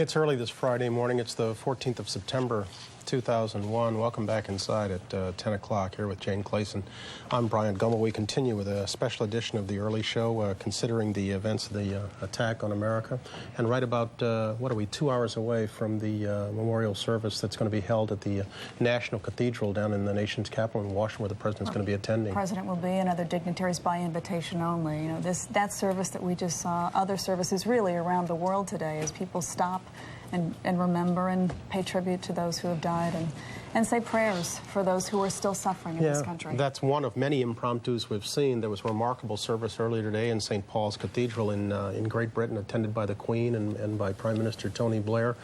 It's early this Friday morning. It's the 14th of September, 2001. Welcome back inside at 10 o'clock here with Jane Clayson. I'm Brian Gummel. We continue with a special edition of the early show, considering the events of the attack on America. And right about, 2 hours away from the memorial service that's going to be held at the National Cathedral down in the nation's capital in Washington, where the president's going to be attending. The president will be, and other dignitaries by invitation only. You know, that service that we just saw, other services really around the world today as people stop and remember and pay tribute to those who have died and say prayers for those who are still suffering in this country. That's one of many impromptus we've seen. There was a remarkable service earlier today in St. Paul's Cathedral in Great Britain, attended by the Queen and by Prime Minister Tony Blair,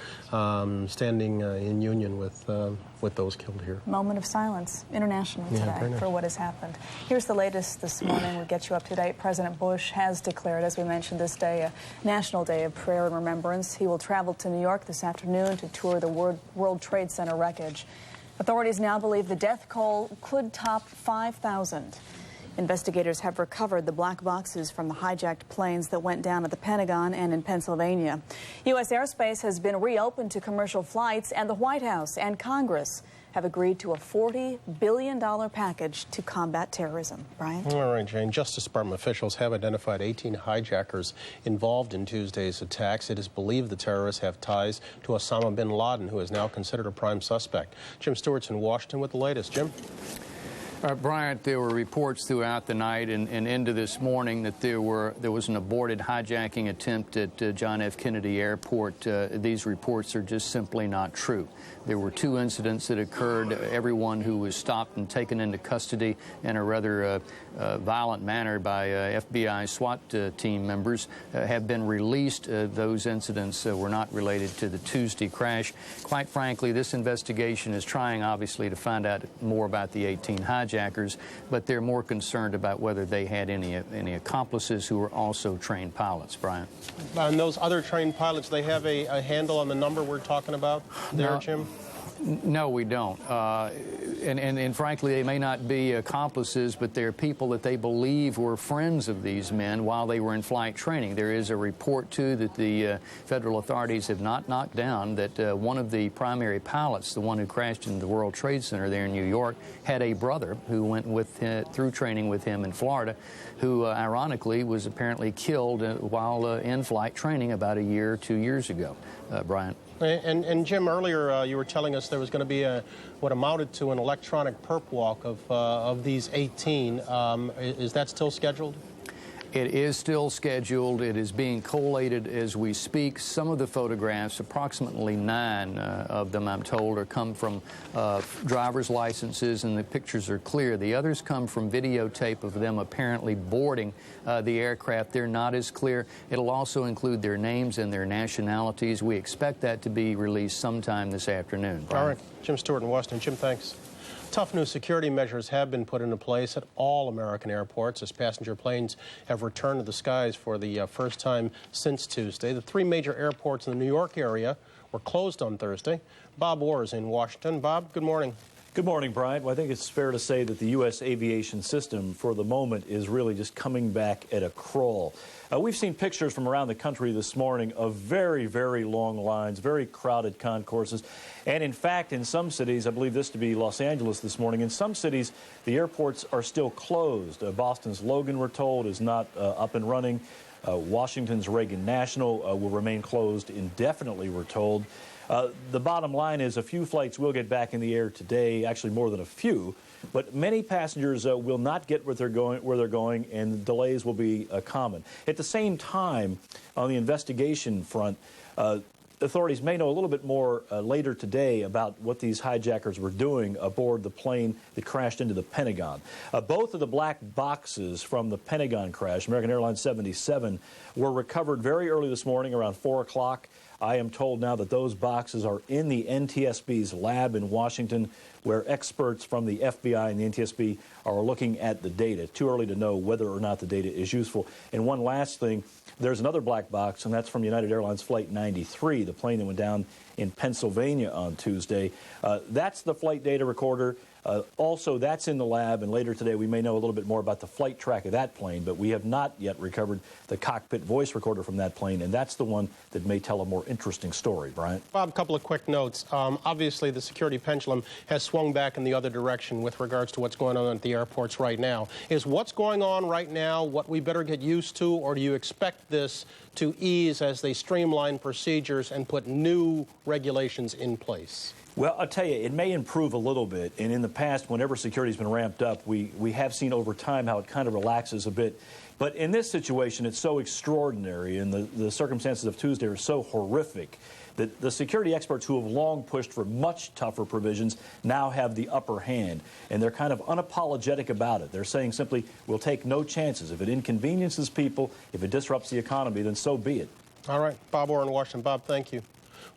standing in union with those killed here. Moment of silence internationally today for what has happened. Here's the latest this morning. We'll get you up to date. President Bush has declared, as we mentioned, this day a national day of prayer and remembrance. He will travel to New York this afternoon to tour the World Trade Center wreckage. Authorities now believe the death toll could top 5,000. Investigators have recovered the black boxes from the hijacked planes that went down at the Pentagon and in Pennsylvania. U.S. airspace has been reopened to commercial flights, and the White House and Congress have agreed to a $40 billion package to combat terrorism. Brian? All right, Jane. Justice Department officials have identified 18 hijackers involved in Tuesday's attacks. It is believed the terrorists have ties to Osama bin Laden, who is now considered a prime suspect. Jim Stewart's in Washington with the latest. Jim? Bryant, there were reports throughout the night and into this morning that there was an aborted hijacking attempt at John F. Kennedy Airport. These reports are just simply not true. There were two incidents that occurred. Everyone who was stopped and taken into custody in a rather violent manner by FBI SWAT team members have been released. Those incidents were not related to the Tuesday crash. Quite frankly, this investigation is trying, obviously, to find out more about the 18 hijackers, but they're more concerned about whether they had any accomplices who were also trained pilots. Brian? And those other trained pilots, they have a handle on the number we're talking about there, Jim? No, we don't. And frankly, they may not be accomplices, but they're people that they believe were friends of these men while they were in flight training. There is a report, too, that the federal authorities have not knocked down, that one of the primary pilots, the one who crashed into the World Trade Center there in New York, had a brother who went through training with him in Florida, who ironically was apparently killed while in flight training about a year or 2 years ago. Brian? And Jim, earlier you were telling us there was going to be what amounted to an electronic perp walk of these 18. Is that still scheduled? It is still scheduled. It is being collated as we speak. Some of the photographs, approximately 9 of them, I'm told, come from driver's licenses, and the pictures are clear. The others come from videotape of them apparently boarding the aircraft. They're not as clear. It'll also include their names and their nationalities. We expect that to be released sometime this afternoon. Brian? All right. Jim Stewart in Washington. Jim, thanks. Tough new security measures have been put into place at all American airports as passenger planes have returned to the skies for the first time since Tuesday. The 3 major airports in the New York area were closed on Thursday. Bob Orr is in Washington. Bob, good morning. Good morning, Brian. Well, I think it's fair to say that the U.S. aviation system, for the moment, is really just coming back at a crawl. We've seen pictures from around the country this morning of very, very long lines, very crowded concourses. And in fact, in some cities, I believe this to be Los Angeles this morning, in some cities, the airports are still closed. Boston's Logan, we're told, is not up and running. Washington's Reagan National will remain closed indefinitely, we're told. The bottom line is a few flights will get back in the air today, actually more than a few, but many passengers will not get where they're going, and delays will be common. At the same time, on the investigation front, authorities may know a little bit more later today about what these hijackers were doing aboard the plane that crashed into the Pentagon. Both of the black boxes from the Pentagon crash, American Airlines 77, were recovered very early this morning around 4 o'clock. I am told now that those boxes are in the NTSB's lab in Washington. where experts from the FBI and the NTSB are looking at the data. It's too early to know whether or not the data is useful. And one last thing, there's another black box, and that's from United Airlines Flight 93, the plane that went down in Pennsylvania on Tuesday. That's the flight data recorder. Also, that's in the lab, and later today we may know a little bit more about the flight track of that plane, but we have not yet recovered the cockpit voice recorder from that plane, and that's the one that may tell a more interesting story. Bryant? Bob, a couple of quick notes. Obviously, the security pendulum has swung back in the other direction with regards to what's going on at the airports right now. Is what's going on right now what we better get used to, or do you expect this to ease as they streamline procedures and put new regulations in place? Well, I'll tell you, it may improve a little bit. And in the past, whenever security's been ramped up, we have seen over time how it kind of relaxes a bit. But in this situation, it's so extraordinary, and the circumstances of Tuesday are so horrific that the security experts who have long pushed for much tougher provisions now have the upper hand. And they're kind of unapologetic about it. They're saying simply, we'll take no chances. If it inconveniences people, if it disrupts the economy, then so be it. All right. Bob Orr in Washington. Bob, thank you.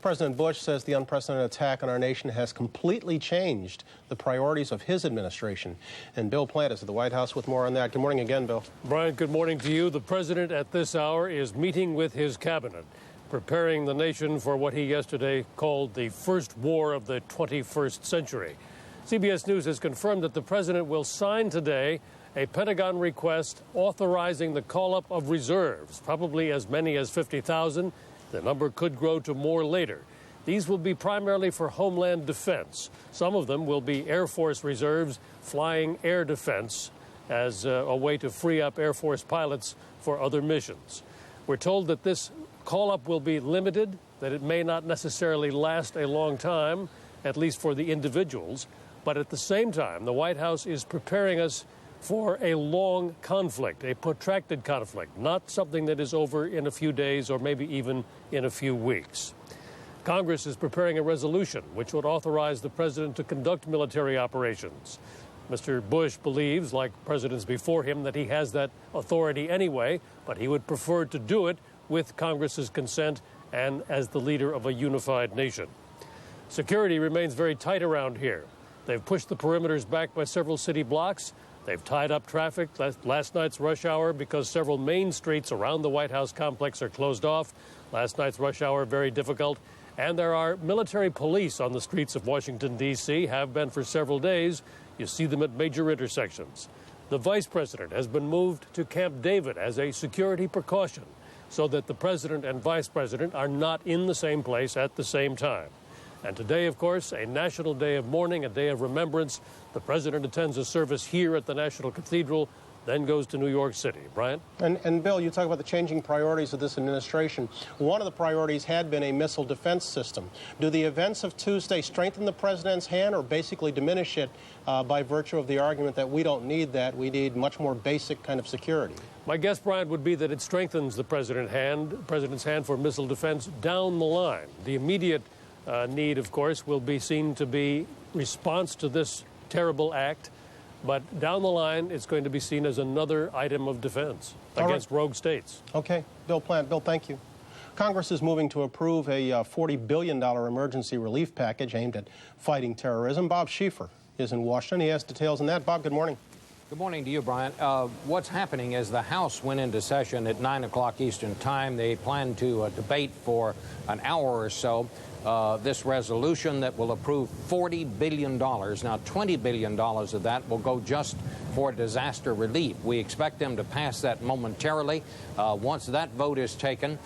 President Bush says the unprecedented attack on our nation has completely changed the priorities of his administration. And Bill Plant is at the White House with more on that. Good morning again, Bill. Brian, good morning to you. The president at this hour is meeting with his cabinet, preparing the nation for what he yesterday called the first war of the 21st century. CBS News has confirmed that the president will sign today a Pentagon request authorizing the call-up of reserves, probably as many as 50,000. The number could grow to more later. These will be primarily for homeland defense. Some of them will be Air Force reserves flying air defense as a way to free up Air Force pilots for other missions. We're told that this call-up will be limited, that it may not necessarily last a long time, at least for the individuals. But at the same time, the White House is preparing us for a long conflict, a protracted conflict, not something that is over in a few days or maybe even in a few weeks. Congress is preparing a resolution which would authorize the president to conduct military operations. Mr. Bush believes, like presidents before him, that he has that authority anyway, but he would prefer to do it with Congress's consent and as the leader of a unified nation. Security remains very tight around here. They've pushed the perimeters back by several city blocks. They've tied up traffic last night's rush hour because several main streets around the White House complex are closed off. Last night's rush hour very difficult. And there are military police on the streets of Washington, D.C., have been for several days. You see them at major intersections. The vice president has been moved to Camp David as a security precaution so that the president and vice president are not in the same place at the same time. And today, of course, a national day of mourning, a day of remembrance. The president attends a service here at the National Cathedral, then goes to New York City. Brian? And Bill, you talk about the changing priorities of this administration. One of the priorities had been a missile defense system. Do the events of Tuesday strengthen the president's hand or basically diminish it by virtue of the argument that we don't need that, we need much more basic kind of security? My guess, Brian, would be that it strengthens the president's hand for missile defense down the line. The immediate need, of course, will be seen to be response to this terrible act. But down the line, it's going to be seen as another item of defense against rogue states. Okay. Bill Plant. Bill, thank you. Congress is moving to approve a $40 billion emergency relief package aimed at fighting terrorism. Bob Schieffer is in Washington. He has details on that. Bob, good morning. Good morning to you, Brian. What's happening is the House went into session at 9 o'clock Eastern Time. They plan to debate for an hour or so this resolution that will approve $40 billion. Now, $20 billion of that will go just for disaster relief. We expect them to pass that momentarily. Once that vote is taken,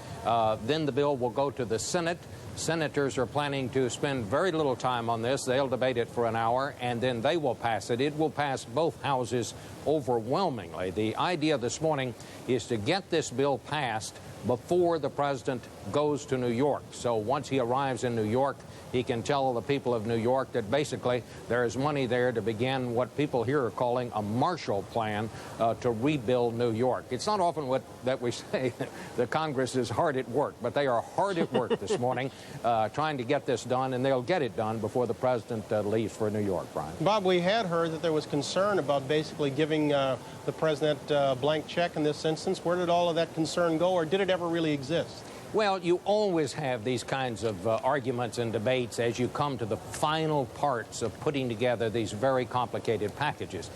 then the bill will go to the Senate. Senators are planning to spend very little time on this. They'll debate it for an hour, and then they will pass it. It will pass both houses overwhelmingly. The idea this morning is to get this bill passed before the president goes to New York. So once he arrives in New York, he can tell the people of New York that basically there is money there to begin what people here are calling a Marshall Plan to rebuild New York. It's not often that we say the Congress is hard at work, but they are hard at work this morning trying to get this done, and they'll get it done before the president leaves for New York, Brian. Bob, we had heard that there was concern about basically giving the president a blank check in this instance. Where did all of that concern go, or did it ever really exist? Well, you always have these kinds of arguments and debates as you come to the final parts of putting together these very complicated packages.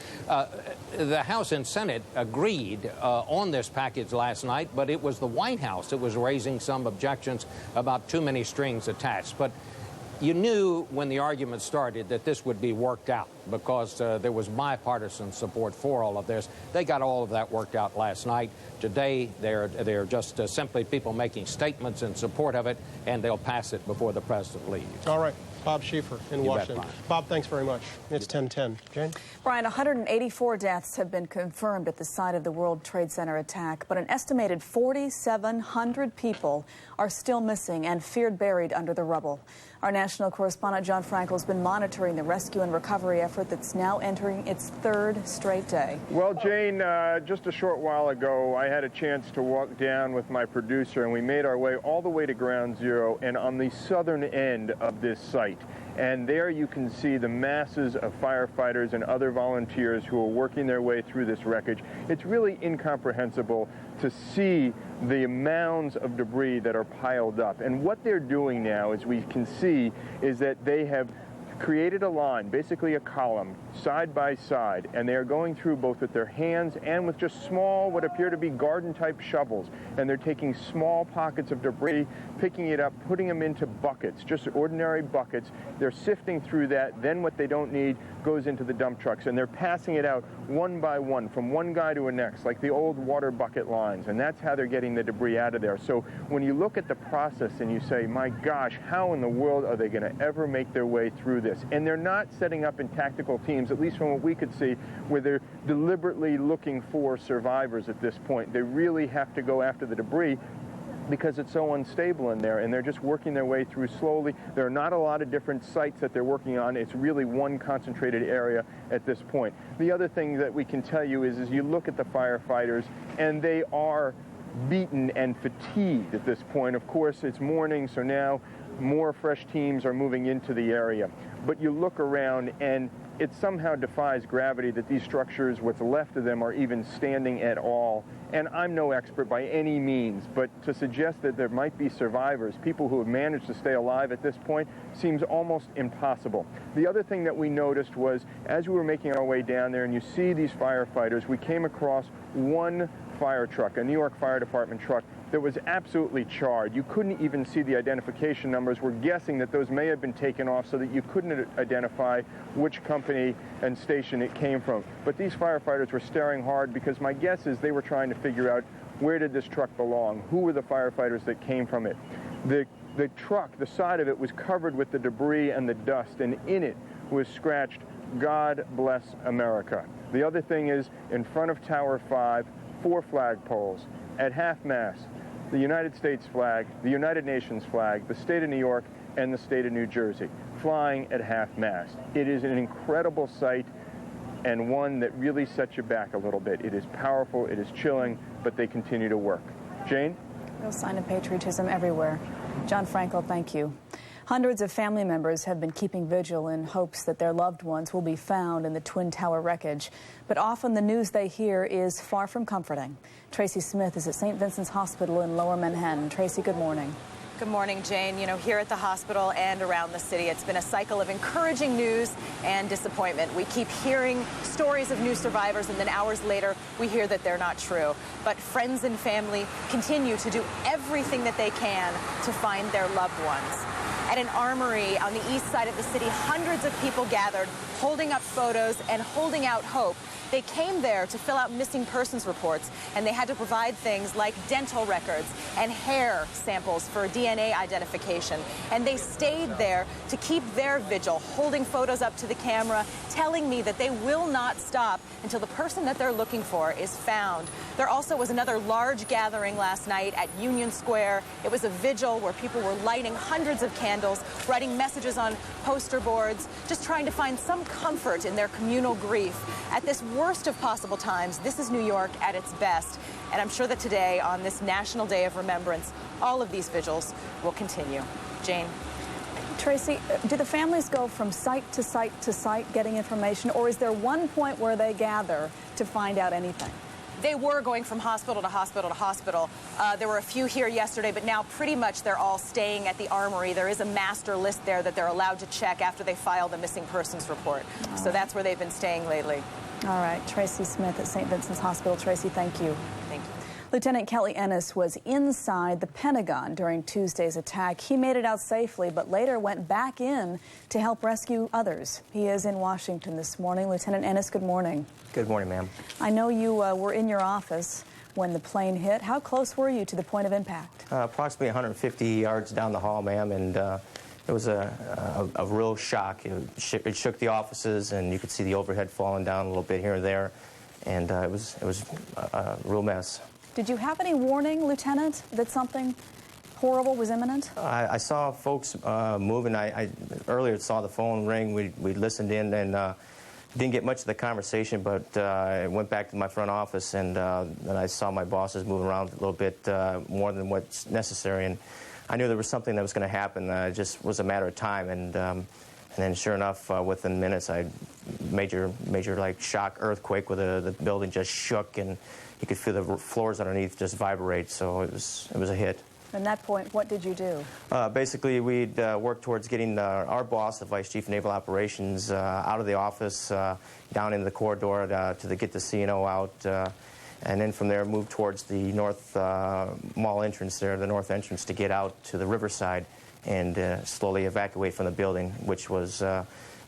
The House and Senate agreed on this package last night, but it was the White House that was raising some objections about too many strings attached. But you knew when the argument started that this would be worked out because there was bipartisan support for all of this. They got all of that worked out last night. Today, they're just simply people making statements in support of it, and they'll pass it before the president leaves. All right. Bob Schieffer in Washington. Bob, thanks very much. It's 10:10. Jane? Brian, 184 deaths have been confirmed at the site of the World Trade Center attack, but an estimated 4,700 people are still missing and feared buried under the rubble. Our national correspondent John Frankel has been monitoring the rescue and recovery effort that's now entering its third straight day. Well, Jane, just a short while ago, I had a chance to walk down with my producer, and we made our way all the way to Ground Zero and on the southern end of this site. And there you can see the masses of firefighters and other volunteers who are working their way through this wreckage. It's really incomprehensible to see the mounds of debris that are piled up. And what they're doing now, as we can see, is that they have created a line, basically a column, side by side, and they are going through both with their hands and with just small, what appear to be garden-type shovels. And they're taking small pockets of debris, picking it up, putting them into buckets, just ordinary buckets. They're sifting through that. Then what they don't need goes into the dump trucks, and they're passing it out one by one from one guy to the next, like the old water bucket lines. And that's how they're getting the debris out of there. So when you look at the process and you say, my gosh, how in the world are they going to ever make their way through this? And they're not setting up in tactical teams, at least from what we could see, where they're deliberately looking for survivors at this point. They really have to go after the debris because it's so unstable in there, and they're just working their way through slowly. There are not a lot of different sites that they're working on. It's really one concentrated area at this point. The other thing that we can tell you is you look at the firefighters, and they are beaten and fatigued at this point. Of course, it's morning, so now more fresh teams are moving into the area. But you look around, and it somehow defies gravity that these structures, what's left of them, are even standing at all. And I'm no expert by any means, but to suggest that there might be survivors, people who have managed to stay alive at this point, seems almost impossible. The other thing that we noticed was, as we were making our way down there and you see these firefighters, we came across one fire truck, a New York Fire Department truck, that was absolutely charred. You couldn't even see the identification numbers. We're guessing that those may have been taken off so that you couldn't identify which company and station it came from. But these firefighters were staring hard because my guess is they were trying to figure out where did this truck belong? Who were the firefighters that came from it? The truck, the side of it was covered with the debris and the dust, and in it was scratched, "God bless America." The other thing is, in front of Tower 5, 4 flagpoles at half-mast, the United States flag, the United Nations flag, the state of New York, and the state of New Jersey, flying at half-mast. It is an incredible sight, and one that really sets you back a little bit. It is powerful, it is chilling, but they continue to work. Jane? Real sign of patriotism everywhere. John Frankel, thank you. Hundreds of family members have been keeping vigil in hopes that their loved ones will be found in the Twin Tower wreckage. But often the news they hear is far from comforting. Tracy Smith is at St. Vincent's Hospital in Lower Manhattan. Tracy, good morning. Good morning, Jane. You know, here at the hospital and around the city, it's been a cycle of encouraging news and disappointment. We keep hearing stories of new survivors, and then hours later, we hear that they're not true. But friends and family continue to do everything that they can to find their loved ones. At an armory on the east side of the city, hundreds of people gathered, holding up photos and holding out hope. They came there to fill out missing persons reports, and they had to provide things like dental records and hair samples for DNA identification. And they stayed there to keep their vigil, holding photos up to the camera, telling me that they will not stop until the person that they're looking for is found. There also was another large gathering last night at Union Square. It was a vigil where people were lighting hundreds of candles, writing messages on poster boards, just trying to find some comfort in their communal grief. At this worst of possible times, this is New York at its best. And I'm sure that today, on this National Day of Remembrance, all of these vigils will continue. Jane? Tracy, do the families go from site to site to site getting information, or is there one point where they gather to find out anything? they were going from hospital to hospital to hospital. There were a few here yesterday, but now pretty much they're all staying at the Armory. There is a master list there that they're allowed to check after they file the missing persons report. So that's where they've been staying lately. All right, Tracy Smith at St. Vincent's Hospital. Tracy, thank you. Thank you. Lieutenant Kelly Ennis was inside the Pentagon during Tuesday's attack. He made it out safely, but later went back in to help rescue others. He is in Washington this morning. Lieutenant Ennis, good morning. Good morning, ma'am. I know you were in your office when the plane hit. How close were you to the point of impact? Approximately 150 yards down the hall, ma'am, and it was a real shock. It shook the offices, and you could see the overhead falling down a little bit here and there, and it was a real mess. Did you have any warning, Lieutenant, that something horrible was imminent? I saw folks moving. I earlier saw the phone ring. We listened in and didn't get much of the conversation, but I went back to my front office and I saw my bosses moving around a little bit more than what's necessary. And I knew there was something that was going to happen. It just was a matter of time. And then sure enough, within minutes, major like shock earthquake where the building just shook and you could feel the floors underneath just vibrate, so it was a hit. At that point, what did you do? Basically, we'd worked towards getting our boss, the Vice Chief of Naval Operations, out of the office, down into the corridor to get the CNO out, and then from there moved towards the north mall entrance there, the north entrance, to get out to the riverside and slowly evacuate from the building, which was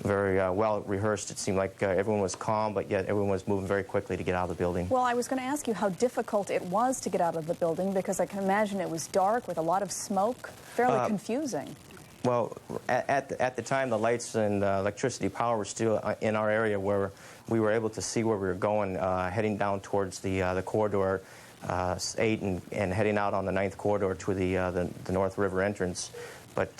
very well rehearsed. It seemed like everyone was calm, but yet everyone was moving very quickly to get out of the building. Well, I was going to ask you how difficult it was to get out of the building, because I can imagine it was dark with a lot of smoke, fairly confusing. Well, at the time, the lights and electricity power were still in our area where we were able to see where we were going, heading down towards the corridor 8 and heading out on the 9th corridor to the North River entrance. But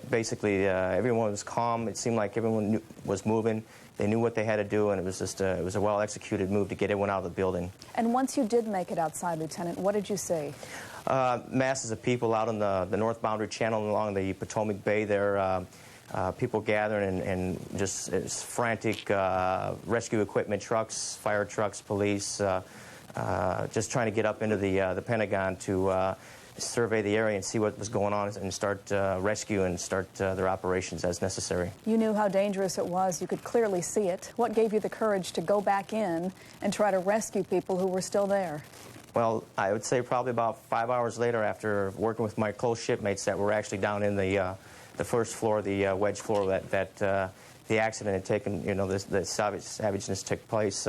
basically, everyone was calm. It seemed like everyone was moving. They knew what they had to do, and it was just it was a well-executed move to get everyone out of the building. And once you did make it outside, Lieutenant, what did you see? Masses of people out on the north boundary channel along the Potomac Bay there. People gathering and just frantic rescue equipment trucks, fire trucks, police, just trying to get up into the Pentagon to survey the area and see what was going on and start rescue and start their operations as necessary. You knew how dangerous it was. You could clearly see it. What gave you the courage to go back in and try to rescue people who were still there? Well, I would say probably about 5 hours later, after working with my close shipmates that were actually down in the first floor, the wedge floor that the accident had taken, the savageness took place.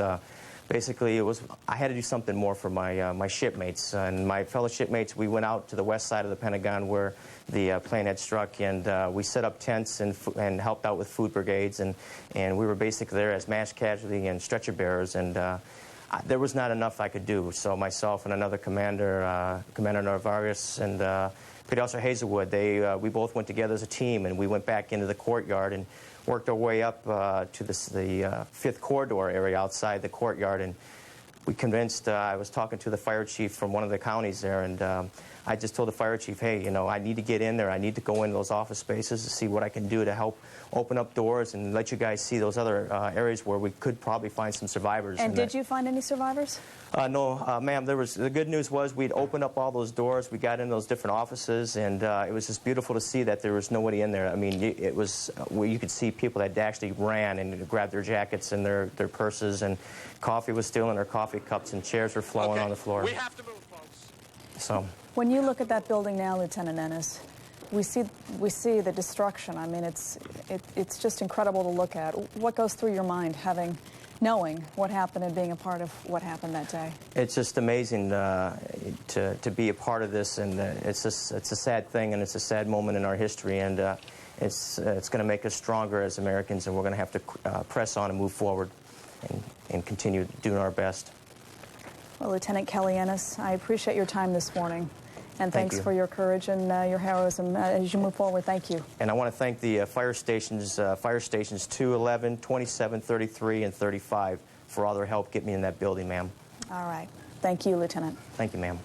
Basically, I had to do something more for my shipmates. And my fellow shipmates, we went out to the west side of the Pentagon where the plane had struck, and we set up tents and helped out with food brigades. And we were basically there as mass casualty and stretcher bearers. And there was not enough I could do. So myself and another commander, Commander Narvaez and Petty Officer Hazelwood, we both went together as a team, and we went back into the courtyard and worked our way up to the 5th corridor area outside the courtyard, and we convinced, I was talking to the fire chief from one of the counties there, and I just told the fire chief, hey, I need to get in there. I need to go into those office spaces to see what I can do to help open up doors and let you guys see those other areas where we could probably find some survivors. And did you find any survivors? No, ma'am. The good news was we'd opened up all those doors. We got in those different offices, and it was just beautiful to see that there was nobody in there. I mean, it was where you could see people that actually ran and grabbed their jackets and their purses, and coffee was still in their coffee cups, and chairs were flowing on the floor. We have to move, folks. So, when you look at that building now, Lieutenant Ennis, we see the destruction. I mean, it's just incredible to look at. What goes through your mind, knowing what happened and being a part of what happened that day? It's just amazing to be a part of this, and it's a sad thing, and it's a sad moment in our history, and it's going to make us stronger as Americans, and we're going to have to press on and move forward and continue doing our best. Well, Lieutenant Kelly Ennis, I appreciate your time this morning. And thanks for your courage and your heroism as you move forward. Thank you. And I want to thank the fire stations 211, 27, 33, and 35 for all their help getting me in that building, ma'am. All right. Thank you, Lieutenant. Thank you, ma'am.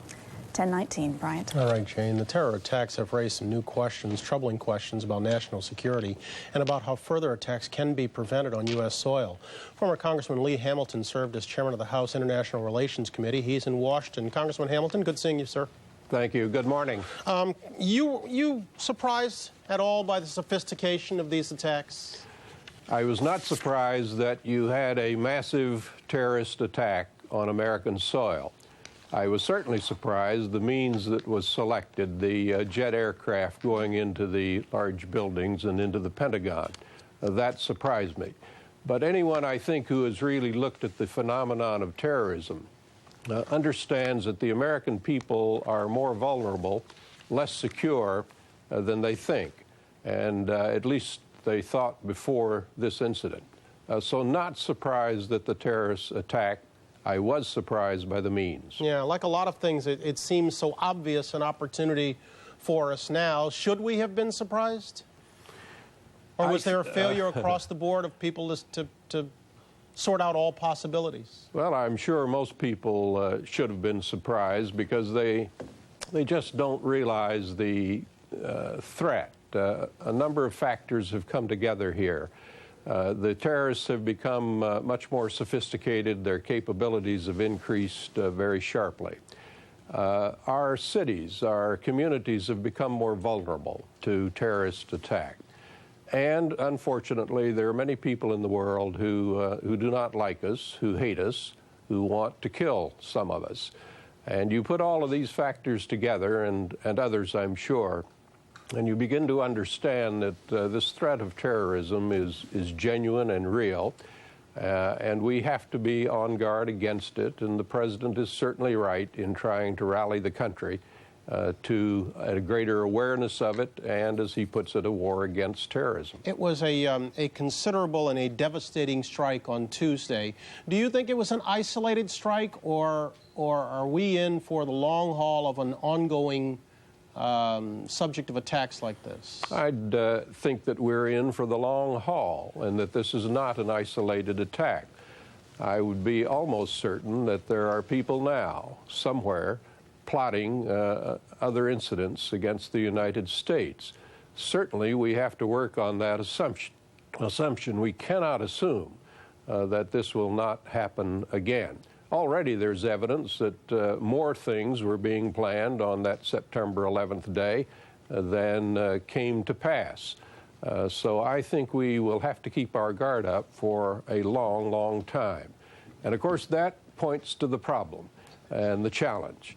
10:19, Bryant. All right, Jane. The terror attacks have raised some new questions, troubling questions about national security and about how further attacks can be prevented on U.S. soil. Former Congressman Lee Hamilton served as chairman of the House International Relations Committee. He's in Washington. Congressman Hamilton, good seeing you, sir. Thank you. Good morning. You surprised at all by the sophistication of these attacks? I was not surprised that you had a massive terrorist attack on American soil. I was certainly surprised the means that was selected, the jet aircraft going into the large buildings and into the Pentagon. That surprised me. But anyone, I think, who has really looked at the phenomenon of terrorism understands that the American people are more vulnerable, less secure than they think, and at least they thought before this incident. So not surprised at the terrorist attack. I was surprised by the means. Yeah, like a lot of things, it seems so obvious an opportunity for us now. Should we have been surprised? Or was there a failure across the board of people to sort out all possibilities? Well, I'm sure most people should have been surprised because they just don't realize the threat. A number of factors have come together here. The terrorists have become much more sophisticated. Their capabilities have increased very sharply. Our cities, our communities have become more vulnerable to terrorist attack. And unfortunately, there are many people in the world who do not like us, who hate us, who want to kill some of us. And you put all of these factors together, and others, I'm sure, and you begin to understand that this threat of terrorism is genuine and real, and we have to be on guard against it, and the president is certainly right in trying to rally the country to a greater awareness of it, and, as he puts it, a war against terrorism. It was a considerable and a devastating strike on Tuesday. Do you think it was an isolated strike, or are we in for the long haul of an ongoing subject of attacks like this? I'd think that we're in for the long haul and that this is not an isolated attack. I would be almost certain that there are people now, somewhere, plotting other incidents against the United States. Certainly, we have to work on that assumption. We cannot assume that this will not happen again. Already there's evidence that more things were being planned on that September 11th day than came to pass. So I think we will have to keep our guard up for a long, long time. And of course that points to the problem and the challenge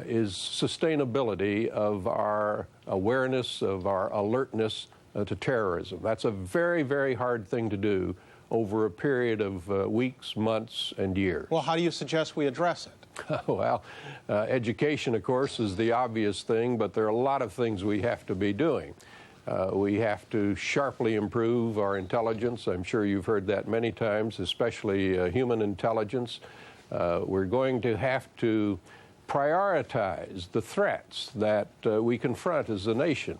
is sustainability of our awareness, of our alertness to terrorism. That's a very, very hard thing to do over a period of weeks, months, and years. Well, how do you suggest we address it? Well, education, of course, is the obvious thing, but there are a lot of things we have to be doing. We have to sharply improve our intelligence. I'm sure you've heard that many times, especially human intelligence. We're going to have to prioritize the threats that we confront as a nation.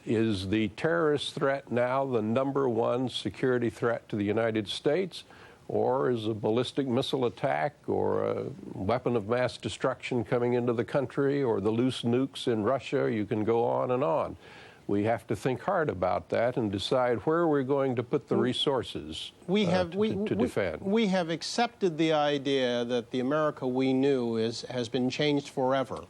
Is the terrorist threat now the #1 security threat to the United States, or is a ballistic missile attack or a weapon of mass destruction coming into the country, or the loose nukes in Russia? You can go on and on. We have to think hard about that and decide where we're going to put the resources to defend. We have accepted the idea that the America we knew has been changed forever.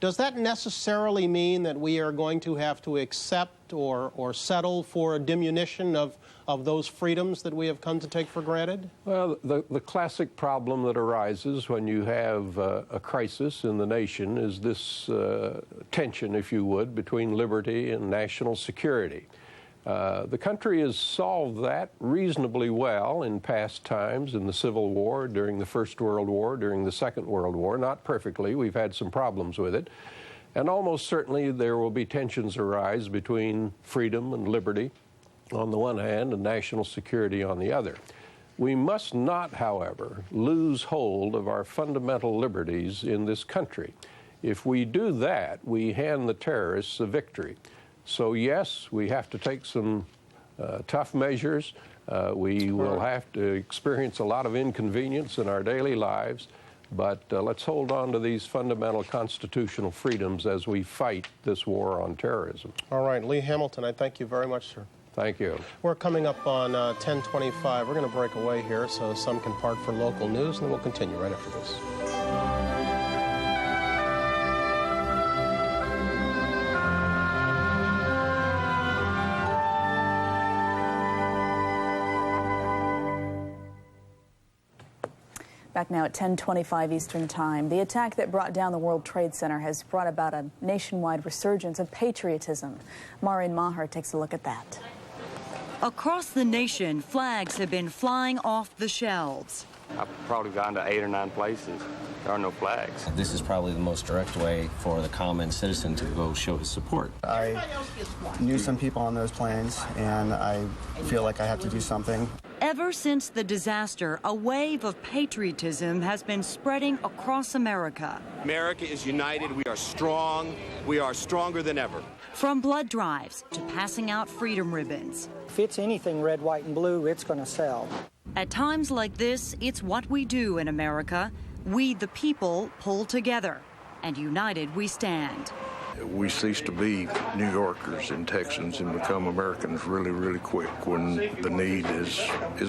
Does that necessarily mean that we are going to have to accept or settle for a diminution of those freedoms that we have come to take for granted? Well, the classic problem that arises when you have a crisis in the nation is this tension, if you would, between liberty and national security. The country has solved that reasonably well in past times, in the Civil War, during the First World War, during the Second World War. Not perfectly. We've had some problems with it. And almost certainly there will be tensions arise between freedom and liberty on the one hand and national security on the other. We must not, however, lose hold of our fundamental liberties in this country. If we do that, we hand the terrorists a victory. So yes, we have to take some tough measures. We will have to experience a lot of inconvenience in our daily lives. but let's hold on to these fundamental constitutional freedoms as we fight this war on terrorism. All right, Lee Hamilton, I thank you very much, sir. Thank you. We're coming up on 10:25. We're going to break away here so some can park for local news, and then we'll continue right after this. Back now at 10:25 Eastern Time. The attack that brought down the World Trade Center has brought about a nationwide resurgence of patriotism. Maureen Maher takes a look at that. Across the nation, flags have been flying off the shelves. I've probably gone to 8 or 9 places. There are no flags. This is probably the most direct way for the common citizen to go show his support. I knew some people on those planes, and I feel like I have to do something. Ever since the disaster, a wave of patriotism has been spreading across America. America is united. We are strong. We are stronger than ever. From blood drives to passing out freedom ribbons. If it's anything red, white, and blue, it's going to sell. At times like this, it's what we do in America. We, the people, pull together, and united we stand. We cease to be New Yorkers and Texans and become Americans really, really quick when the need is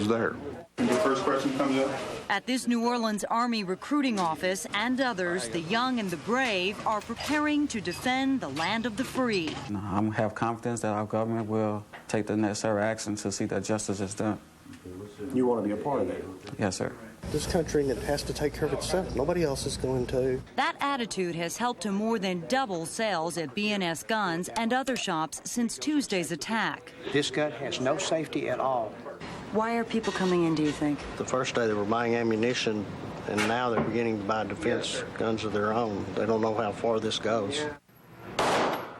there. The first question comes up. At this New Orleans Army recruiting office and others, the young and the brave are preparing to defend the land of the free. I have confidence that our government will take the necessary action to see that justice is done. You want to be a part of that? Yes, sir. This country has to take care of itself. Nobody else is going to. That attitude has helped to more than double sales at B&S Guns and other shops since Tuesday's attack. This gun has no safety at all. Why are people coming in, do you think? The first day they were buying ammunition, and now they're beginning to buy defense guns of their own. They don't know how far this goes.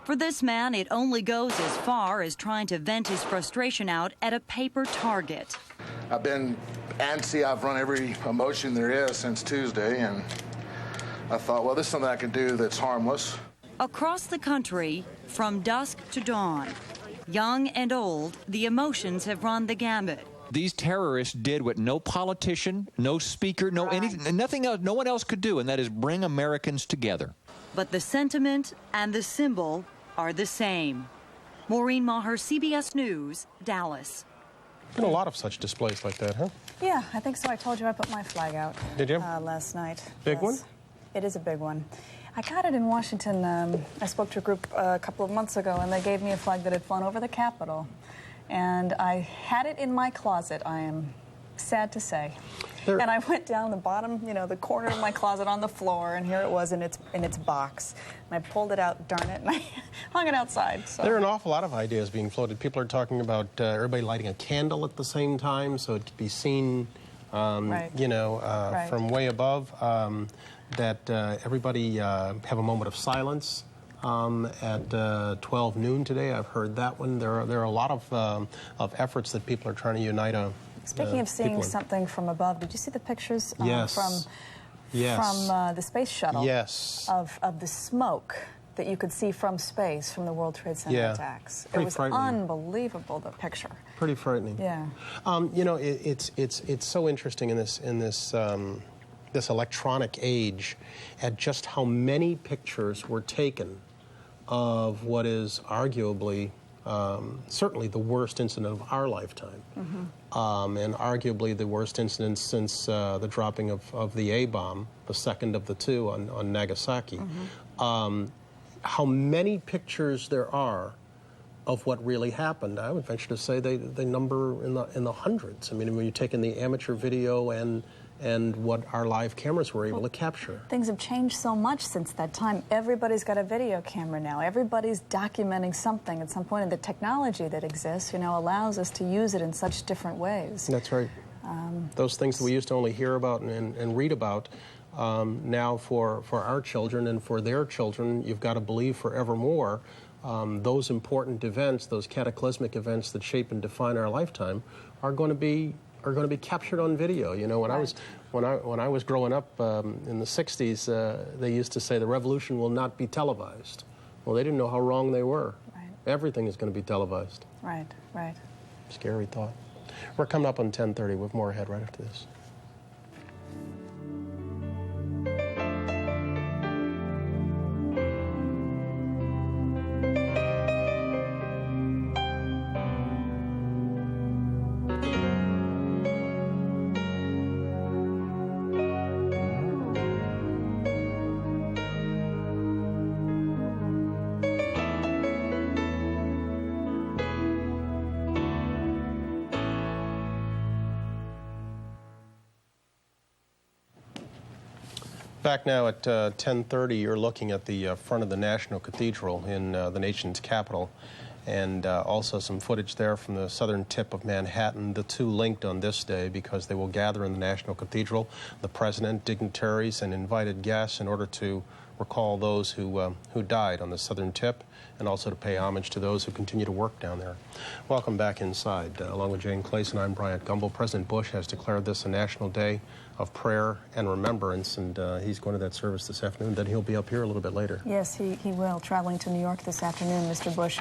For this man, it only goes as far as trying to vent his frustration out at a paper target. I've been antsy. I've run every emotion there is since Tuesday, and I thought, well, this is something I can do that's harmless. Across the country, from dusk to dawn, young and old, the emotions have run the gamut. These terrorists did what no politician, no speaker, no anything, nothing else, no one else could do, and that is bring Americans together. But the sentiment and the symbol are the same. Maureen Maher, CBS News, Dallas. Been a lot of such displays like that, huh? Yeah, I think so. I told you I put my flag out. Did you? Last night. Big one? It is a big one. I got it in Washington. I spoke to a group a couple of months ago, and they gave me a flag that had flown over the Capitol. And I had it in my closet, I am sad to say. And I went down the bottom, the corner of my closet on the floor, and here it was in its box. And I pulled it out, darn it, and I hung it outside. So. There are an awful lot of ideas being floated. People are talking about everybody lighting a candle at the same time so it could be seen, from way above. That everybody have a moment of silence at 12 noon today. I've heard that one. There are a lot of efforts that people are trying to unite on. Speaking of seeing something from above, did you see the pictures yes. from the space shuttle? Yes. Of the smoke that you could see from space from the World Trade Center attacks. It was unbelievable, the picture. Pretty frightening. Yeah. It's so interesting in this electronic age at just how many pictures were taken of what is arguably certainly the worst incident of our lifetime, and arguably the worst incident since the dropping of the A-bomb, the second of the two on Nagasaki. How many pictures there are of what really happened? I would venture to say they number in the hundreds. I mean, when you take in the amateur video and what our live cameras were able to capture. Things have changed so much since that time. Everybody's got a video camera now. Everybody's documenting something at some point, and the technology that exists, allows us to use it in such different ways. That's right. Those things that we used to only hear about and read about, now for our children and for their children, you've got to believe forevermore, those important events, those cataclysmic events that shape and define our lifetime, are going to be captured on video. When I was growing up in the 60s, they used to say the revolution will not be televised. Well, they didn't know how wrong they were. Right. Everything is going to be televised. Right. Scary thought. We're coming up on 10:30 with more ahead right after this. Back now at 10:30, you're looking at the front of the National Cathedral in the nation's capital, and also some footage there from the southern tip of Manhattan, the two linked on this day because they will gather in the National Cathedral, the president, dignitaries, and invited guests in order to recall those who died on the southern tip and also to pay homage to those who continue to work down there. Welcome back inside. Along with Jane Clayson, I'm Bryant Gumbel. President Bush has declared this a national day of prayer and remembrance, and he's going to that service this afternoon. Then he'll be up here a little bit later. Yes, he will. Traveling to New York this afternoon, Mr. Bush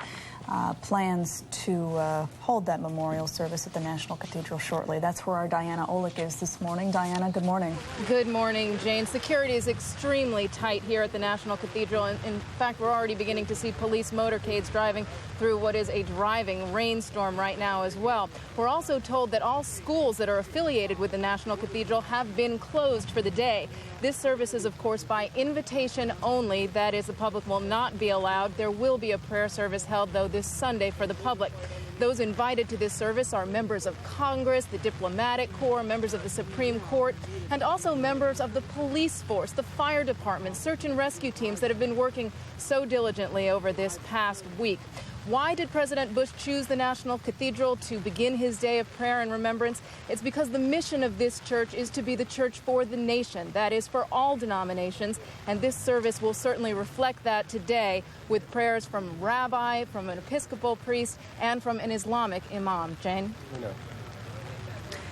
plans to hold that memorial service at the National Cathedral shortly. That's where our Diana Olick is this morning. Diana, good morning. Good morning, Jane. Security is extremely tight here at the National Cathedral. In fact, we're already beginning to see police motorcades driving through what is a driving rainstorm right now as well. We're also told that all schools that are affiliated with the National Cathedral have been closed for the day. This service is, of course, by invitation only. That is, the public will not be allowed. There will be a prayer service held, though, this Sunday for the public. Those invited to this service are members of Congress, the diplomatic corps, members of the Supreme Court, and also members of the police force, the fire department, search and rescue teams that have been working so diligently over this past week. Why did President Bush choose the National Cathedral to begin his day of prayer and remembrance? It's because the mission of this church is to be the church for the nation, that is, for all denominations, and this service will certainly reflect that today with prayers from a rabbi, from an Episcopal priest, and from an Islamic imam. Jane?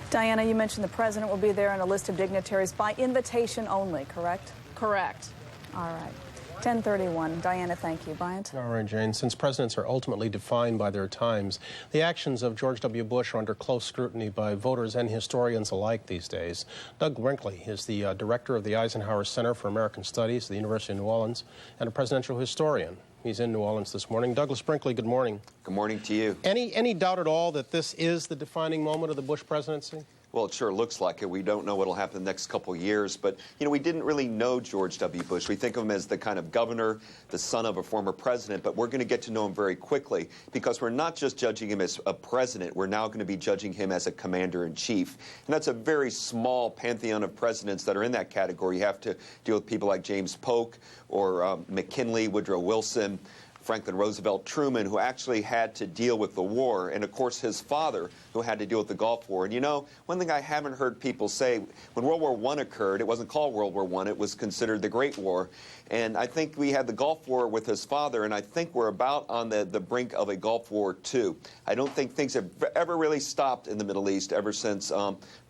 Diana, you mentioned the president will be there and a list of dignitaries by invitation only, correct? Correct. All right. 10:31. Diana, thank you. Bryant? All right, Jane. Since presidents are ultimately defined by their times, the actions of George W. Bush are under close scrutiny by voters and historians alike these days. Doug Brinkley is the director of the Eisenhower Center for American Studies at the University of New Orleans and a presidential historian. He's in New Orleans this morning. Douglas Brinkley, good morning. Good morning to you. Any doubt at all that this is the defining moment of the Bush presidency? Well, it sure looks like it. We don't know what will happen the next couple of years, but, you know, we didn't really know George W. Bush. We think of him as the kind of governor, the son of a former president, but we're going to get to know him very quickly because we're not just judging him as a president. We're now going to be judging him as a commander-in-chief. And that's a very small pantheon of presidents that are in that category. You have to deal with people like James Polk or McKinley, Woodrow Wilson, Franklin Roosevelt, Truman, who actually had to deal with the war, and of course his father, who had to deal with the Gulf War. And you know, one thing I haven't heard people say, when World War I occurred, it wasn't called World War I, it was considered the Great War. And I think we had the Gulf War with his father, and I think we're about on the brink of a Gulf War II. I don't think things have ever really stopped in the Middle East ever since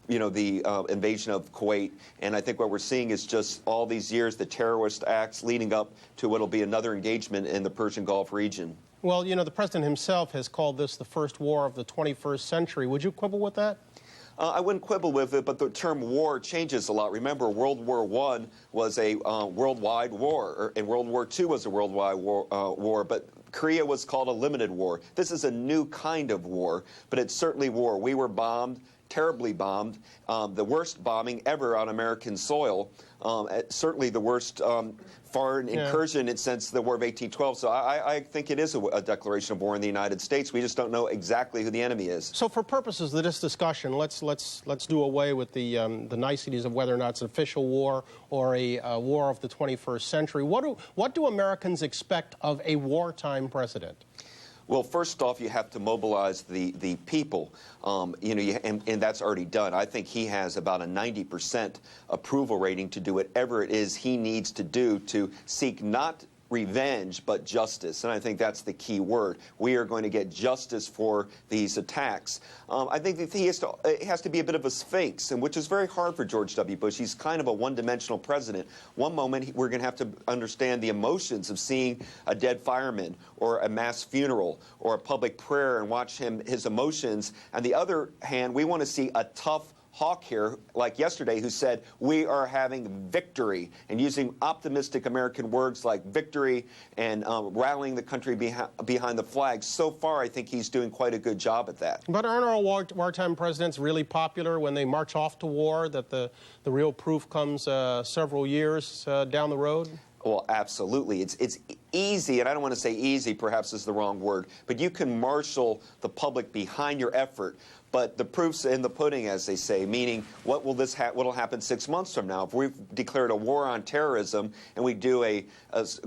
you know, the invasion of Kuwait. And I think what we're seeing is just all these years, the terrorist acts leading up to what will be another engagement in the Persian Gulf region. Well, you know, the president himself has called this the first war of the 21st century. Would you quibble with that? I wouldn't quibble with it, but the term war changes a lot. Remember, World War I was a worldwide war, and World War II was a worldwide war, but Korea was called a limited war. This is a new kind of war, but it's certainly war. We were bombed, terribly bombed, the worst bombing ever on American soil, certainly the worst foreign incursion since the War of 1812. So I think it is a declaration of war in the United States. We just don't know exactly who the enemy is. So for purposes of this discussion, let's do away with the niceties of whether or not it's an official war or a war of the 21st century. What do Americans expect of a wartime president? Well, first off, you have to mobilize the people, you know, and that's already done. I think he has about a 90% approval rating to do whatever it is he needs to do to seek not revenge, but justice. And I think that's the key word. We are going to get justice for these attacks. I think that he has to be a bit of a sphinx, and which is very hard for George W. Bush. He's kind of a one-dimensional president. One moment, we're going to have to understand the emotions of seeing a dead fireman or a mass funeral or a public prayer and watch his emotions. On the other hand, we want to see a tough hawk here, like yesterday, who said, we are having victory, and using optimistic American words like victory and rallying the country behind the flag. So far, I think he's doing quite a good job at that. But aren't our wartime presidents really popular when they march off to war, that the real proof comes several years down the road? Well, absolutely. It's easy, and I don't want to say easy, perhaps is the wrong word, but you can marshal the public behind your effort. But the proof's in the pudding, as they say, meaning what will happen 6 months from now? If we've declared a war on terrorism and we do a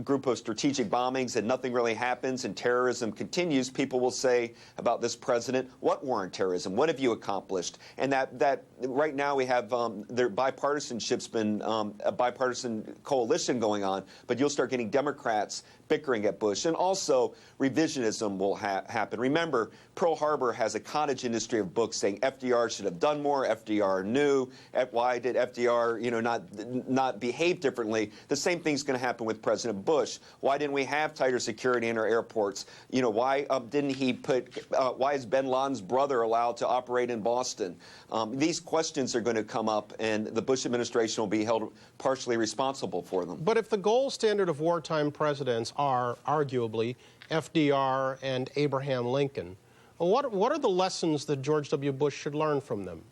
group of strategic bombings and nothing really happens and terrorism continues, people will say about this president, what war on terrorism? What have you accomplished? And that right now we have their bipartisanship's been a bipartisan coalition going on, but you'll start getting Democrats bickering at Bush. And also revisionism will happen. Remember, Pearl Harbor has a cottage industry of books saying FDR should have done more, FDR knew, why did FDR not behave differently? The same thing's going to happen with President Bush. Why didn't we have tighter security in our airports? Why didn't he why is bin Laden's brother allowed to operate in Boston? These questions are going to come up, and the Bush administration will be held partially responsible for them. But if the gold standard of wartime presidents are arguably FDR and Abraham Lincoln, what are the lessons that George W. Bush should learn from them?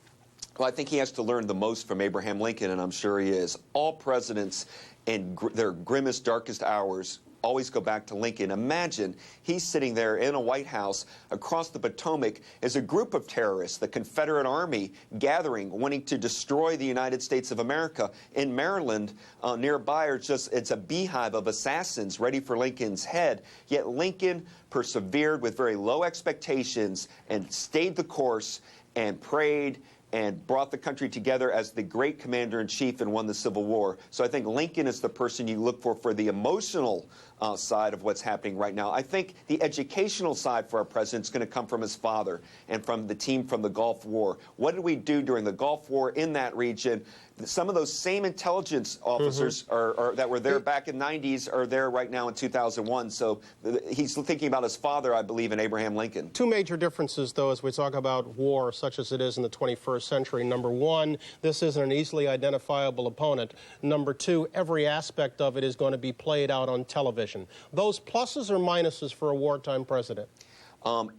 Well, I think he has to learn the most from Abraham Lincoln, and I'm sure he is. All presidents in their grimmest, darkest hours always go back to Lincoln. Imagine he's sitting there in a White House across the Potomac as a group of terrorists, the Confederate Army, gathering, wanting to destroy the United States of America. In Maryland, nearby, it's a beehive of assassins ready for Lincoln's head. Yet Lincoln persevered with very low expectations and stayed the course and prayed and brought the country together as the great commander-in-chief and won the Civil War. So I think Lincoln is the person you look for the emotional side of what's happening right now. I think the educational side for our president is going to come from his father and from the team from the Gulf War. What did we do during the Gulf War in that region? Some of those same intelligence officers that were there back in the 90s are there right now in 2001. So he's thinking about his father, I believe, in Abraham Lincoln. Two major differences, though, as we talk about war, such as it is in the 21st century. Number one, this isn't an easily identifiable opponent. Number two, every aspect of it is going to be played out on television. Those pluses or minuses for a wartime president?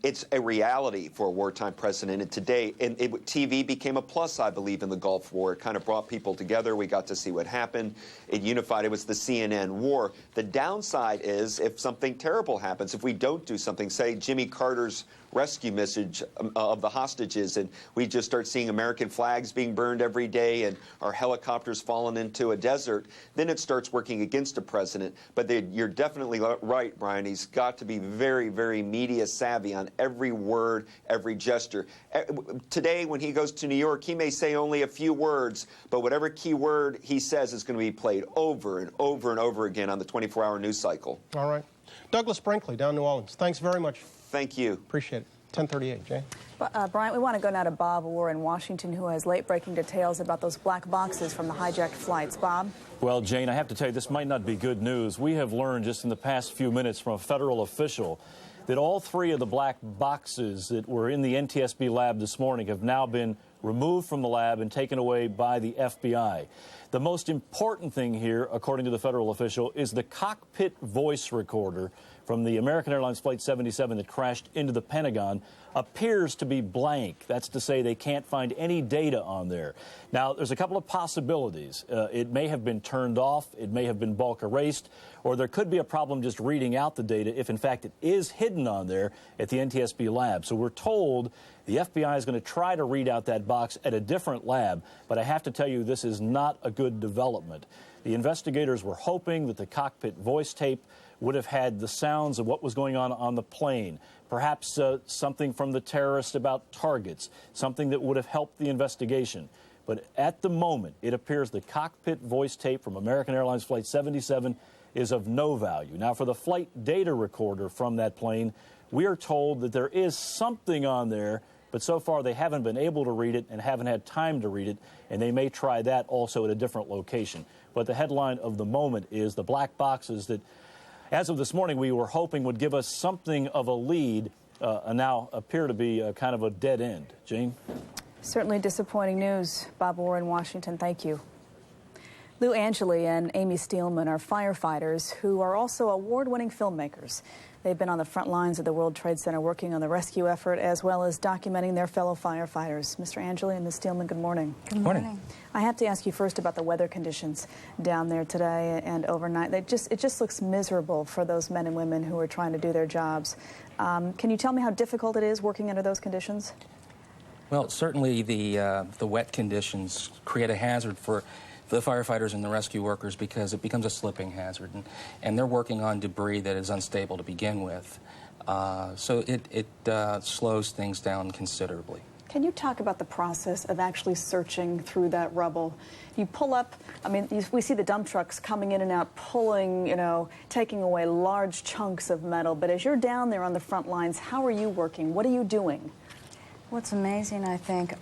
It's a reality for a wartime president. And today, TV became a plus, I believe, in the Gulf War. It kind of brought people together. We got to see what happened. It unified. It was the CNN war. The downside is if something terrible happens, if we don't do something, say Jimmy Carter's rescue message of the hostages, and we just start seeing American flags being burned every day and our helicopters falling into a desert, then it starts working against a president. But you're definitely right, Brian. He's got to be very, very media savvy on every word, every gesture. Today, when he goes to New York, he may say only a few words, but whatever key word he says is going to be played over and over and over again on the 24-hour news cycle. All right. Douglas Brinkley, down in New Orleans. Thanks very much. Thank you. Appreciate it. 10:38, Jay. Brian, we want to go now to Bob Orr in Washington, who has late-breaking details about those black boxes from the hijacked flights. Bob? Well, Jane, I have to tell you, this might not be good news. We have learned just in the past few minutes from a federal official that all three of the black boxes that were in the NTSB lab this morning have now been removed from the lab and taken away by the FBI. The most important thing here, according to the federal official, is the cockpit voice recorder from the American Airlines Flight 77 that crashed into the Pentagon appears to be blank. That's to say they can't find any data on there. Now, there's a couple of possibilities. It may have been turned off, it may have been bulk erased, or there could be a problem just reading out the data if, in fact, it is hidden on there at the NTSB lab. So we're told the FBI is going to try to read out that box at a different lab, but I have to tell you, this is not a good development. The investigators were hoping that the cockpit voice tape would have had the sounds of what was going on the plane, perhaps something from the terrorist about targets, something that would have helped the investigation. But at the moment, it appears the cockpit voice tape from American Airlines Flight 77 is of no value. Now, for the flight data recorder from that plane, we are told that there is something on there, but so far they haven't been able to read it and haven't had time to read it, and they may try that also at a different location. But the headline of the moment is the black boxes that, as of this morning, we were hoping would give us something of a lead, now appear to be kind of a dead end. Jane? Certainly disappointing news. Bob Orr in Washington, thank you. Lou Angeli and Amy Steelman are firefighters who are also award-winning filmmakers. They've been on the front lines of the World Trade Center working on the rescue effort as well as documenting their fellow firefighters. Mr. Angeli and Ms. Steelman, good morning. Good morning. I have to ask you first about the weather conditions down there today and overnight. It just looks miserable for those men and women who are trying to do their jobs. Can you tell me how difficult it is working under those conditions? Well, certainly the wet conditions create a hazard for the firefighters and the rescue workers because it becomes a slipping hazard, and they're working on debris that is unstable to begin with. So it slows things down considerably. Can you talk about the process of actually searching through that rubble? You pull up, I mean, we see the dump trucks coming in and out, pulling, you know, taking away large chunks of metal. But as you're down there on the front lines, how are you working? What are you doing? What's amazing, I think,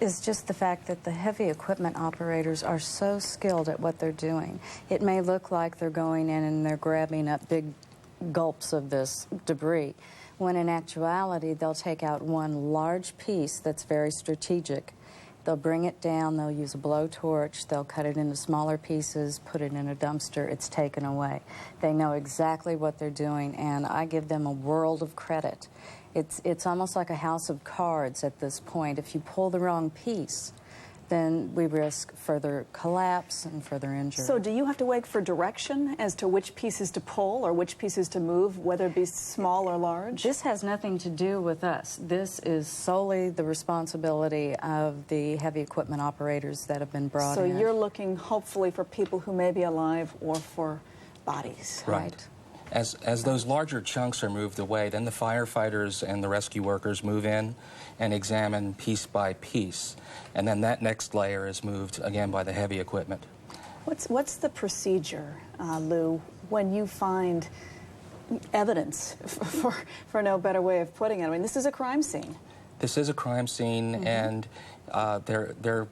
is just the fact that the heavy equipment operators are so skilled at what they're doing. It may look like they're going in and they're grabbing up big gulps of this debris, when in actuality they'll take out one large piece that's very strategic. They'll bring it down, they'll use a blowtorch, they'll cut it into smaller pieces, put it in a dumpster, it's taken away. They know exactly what they're doing, and I give them a world of credit. It's almost like a house of cards at this point. If you pull the wrong piece, then we risk further collapse and further injury. So do you have to wait for direction as to which pieces to pull or which pieces to move, whether it be small or large? This has nothing to do with us. This is solely the responsibility of the heavy equipment operators that have been brought in. So you're looking hopefully for people who may be alive or for bodies. Right. As those larger chunks are moved away, then the firefighters and the rescue workers move in and examine piece by piece. And then that next layer is moved again by the heavy equipment. What's the procedure, Lou, when you find evidence, for no better way of putting it? I mean, this is a crime scene. This is a crime scene, and they're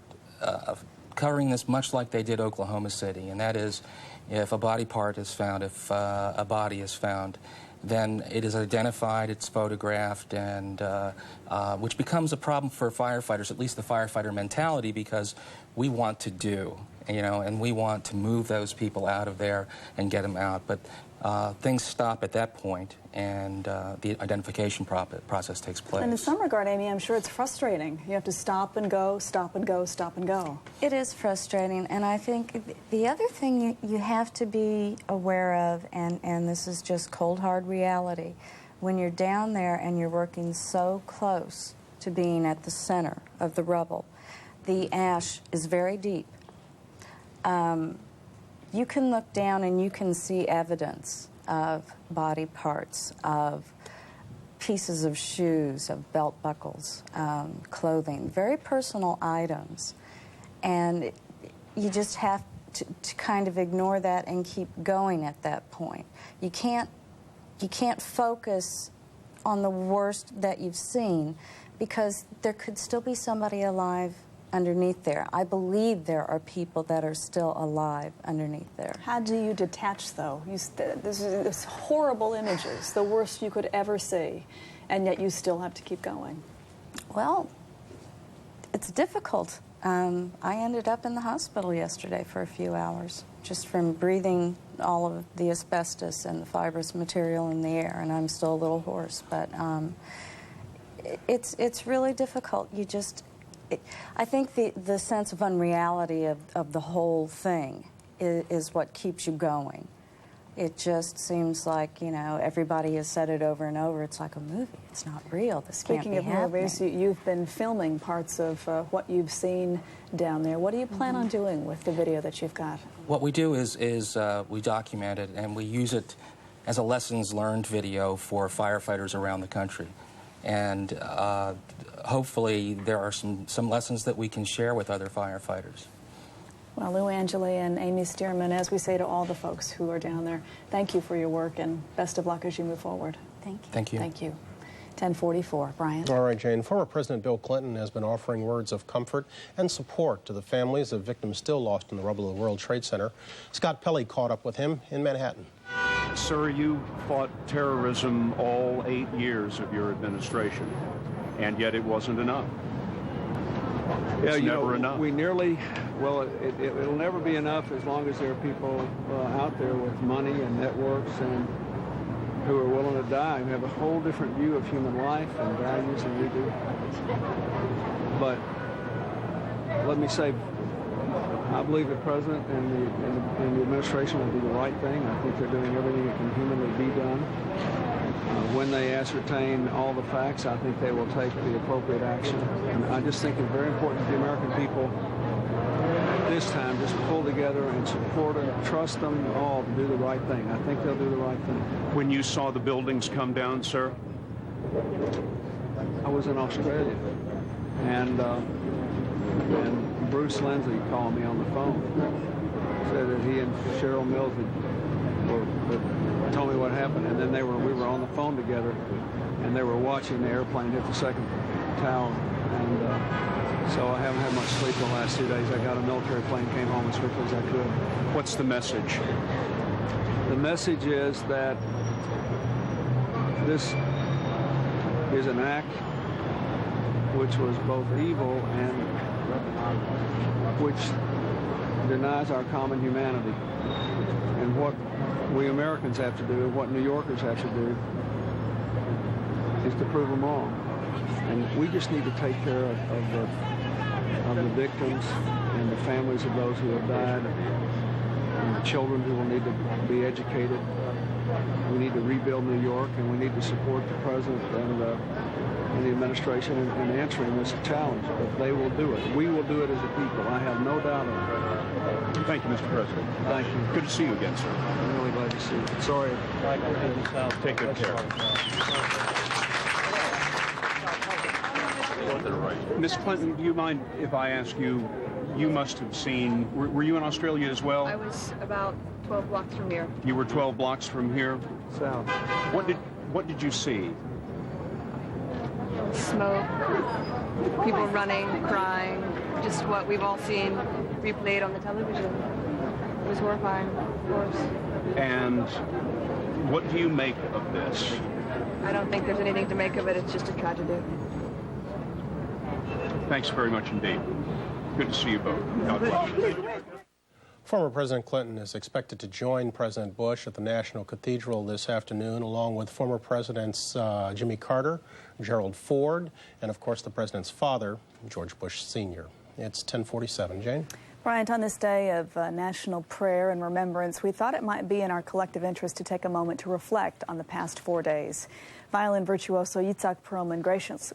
covering this much like they did Oklahoma City, and that is, if a body part is found, if a body is found, then it is identified, it's photographed, and which becomes a problem for firefighters, at least the firefighter mentality, because we want to do, you know, and we want to move those people out of there and get them out. But things stop at that point, and the identification process takes place. And in some regard, Amy, I'm sure it's frustrating. You have to stop and go, stop and go, stop and go. It is frustrating, and I think the other thing you have to be aware of, and this is just cold, hard reality, when you're down there and you're working so close to being at the center of the rubble, the ash is very deep. You can look down and you can see evidence of body parts, of pieces of shoes, of belt buckles, clothing, very personal items. And you just have to kind of ignore that and keep going at that point. You can't focus on the worst that you've seen because there could still be somebody alive underneath there. I believe there are people that are still alive underneath there. How do you detach, though? This horrible images, the worst you could ever see, and yet you still have to keep going. Well, it's difficult. I ended up in the hospital yesterday for a few hours, just from breathing all of the asbestos and the fibrous material in the air, and I'm still a little hoarse, but it's really difficult. You just... I think the sense of unreality of the whole thing is what keeps you going. It just seems like, you know, everybody has said it over and over. It's like a movie. It's not real. This can't be happening. Speaking of movies, you've been filming parts of what you've seen down there. What do you plan on doing with the video that you've got? What we do is we document it, and we use it as a lessons learned video for firefighters around the country. And hopefully there are some lessons that we can share with other firefighters. Well, Lou Angeli and Amy Stearman, as we say to all the folks who are down there, thank you for your work and best of luck as you move forward. Thank you. Thank you. Thank you. 1044, Brian. All right, Jane. Former President Bill Clinton has been offering words of comfort and support to the families of victims still lost in the rubble of the World Trade Center. Scott Pelley caught up with him in Manhattan. Sir, you fought terrorism all 8 years of your administration, and yet it wasn't enough. It's never enough. We nearly, well, it'll never be enough as long as there are people out there with money and networks and who are willing to die. We have a whole different view of human life and values than we do. But let me say, I believe the president and the administration will do the right thing. I think they're doing everything that can humanly be done. When they ascertain all the facts, I think they will take the appropriate action. And I just think it's very important for the American people at this time just to pull together and support and trust them all to do the right thing. I think they'll do the right thing. When you saw the buildings come down, sir? I was in Australia, and Bruce Lindsay called me on the phone. Said that he and Cheryl Mills had told me what happened, and then we were on the phone together, and they were watching the airplane hit the second tower, and so I haven't had much sleep the last 2 days. I got a military plane, came home as quickly as I could. What's the message? The message is that this is an act which was both evil and which denies our common humanity. And what we Americans have to do, what New Yorkers have to do, is to prove them wrong. And we just need to take care of the victims and the families of those who have died, and the children who will need to be educated. We need to rebuild New York, and we need to support the president and the administration in answering this challenge. But they will do it. We will do it as a people. I have no doubt of it. Thank you, Mr. President. Thank you. Good to see you again, sir. I'm really glad to see you. Sorry. Take good care. Ms. Clinton, do you mind if I ask you, you must have seen, were you in Australia as well? I was about 12 blocks from here. You were 12 blocks from here? South. What did you see? Smoke, people running, crying, just what we've all seen replayed on the television. It was horrifying, of course. And what do you make of this? I don't think there's anything to make of it. It's just a tragedy. Thanks very much indeed. Good to see you both. God bless you. Former President Clinton is expected to join President Bush at the National Cathedral this afternoon, along with former Presidents Jimmy Carter, Gerald Ford, and, of course, the President's father, George Bush Sr. It's 10:47. Jane? Bryant, on this day of national prayer and remembrance, we thought it might be in our collective interest to take a moment to reflect on the past 4 days. Violin virtuoso Yitzhak Perlman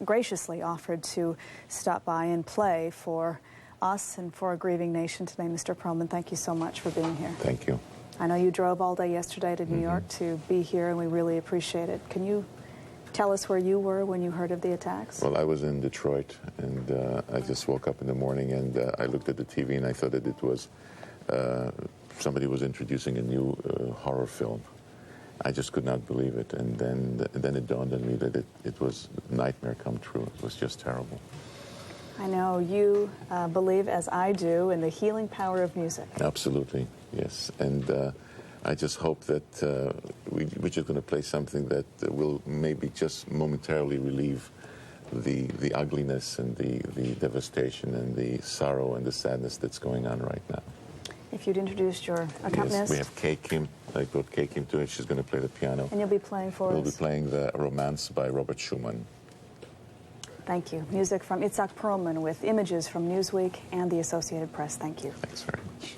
graciously offered to stop by and play for us and for a grieving nation today. Mr. Perlman, thank you so much for being here. Thank you. I know you drove all day yesterday to New York to be here, and we really appreciate it. Can you tell us where you were when you heard of the attacks? Well, I was in Detroit, and I just woke up in the morning, and I looked at the TV, and I thought that it was somebody was introducing a new horror film. I just could not believe it, and then it dawned on me that it was a nightmare come true. It was just terrible. I know you believe, as I do, in the healing power of music. Absolutely, yes. And I just hope that we're just going to play something that will maybe just momentarily relieve the ugliness and the devastation and the sorrow and the sadness that's going on right now. If you'd introduced your accompanist. Yes, we have Kay Kim. I brought Kay Kim to it. She's going to play the piano. And you'll be playing for us? We'll be playing the Romance by Robert Schumann. Thank you. Music from Yitzhak Perlman with images from Newsweek and the Associated Press. Thank you. Thanks very much.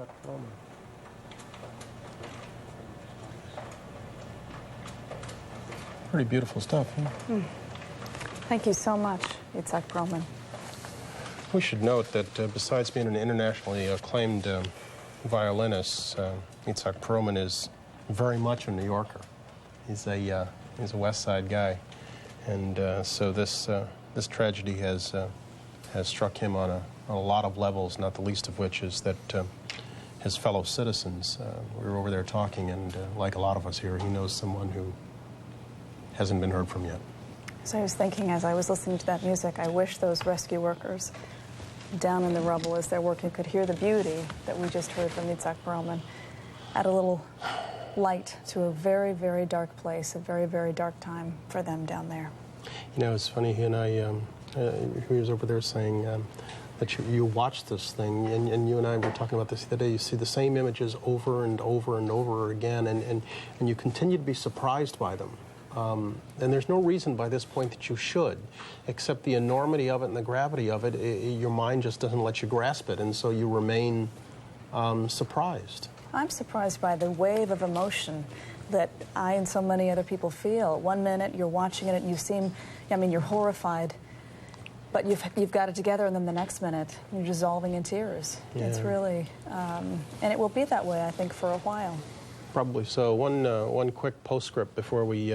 Yitzhak Perlman. Pretty beautiful stuff, huh? Thank you so much, Yitzhak Perlman. We should note that besides being an internationally acclaimed violinist, Yitzhak Perlman is very much a New Yorker. He's a West Side guy, and so this tragedy has struck him on a lot of levels. Not the least of which is that his fellow citizens. We were over there talking, and like a lot of us here, he knows someone who hasn't been heard from yet. So I was thinking as I was listening to that music, I wish those rescue workers down in the rubble as they're working could hear the beauty that we just heard from Yitzhak Perlman, add a little light to a very, very dark place, a very, very dark time for them down there. You know, it's funny, he and I, he was over there saying that you watch this thing, and you and I were talking about this the other day, you see the same images over and over and over again, and you continue to be surprised by them. And there's no reason by this point that you should, except the enormity of it and the gravity of it. Your mind just doesn't let you grasp it, and so you remain surprised. I'm surprised by the wave of emotion that I and so many other people feel. 1 minute you're watching it and you seem, I mean, you're horrified, but you've got it together, and then the next minute you're dissolving in tears. Yeah. It's really, and it will be that way, I think, for a while. Probably so. One quick postscript before we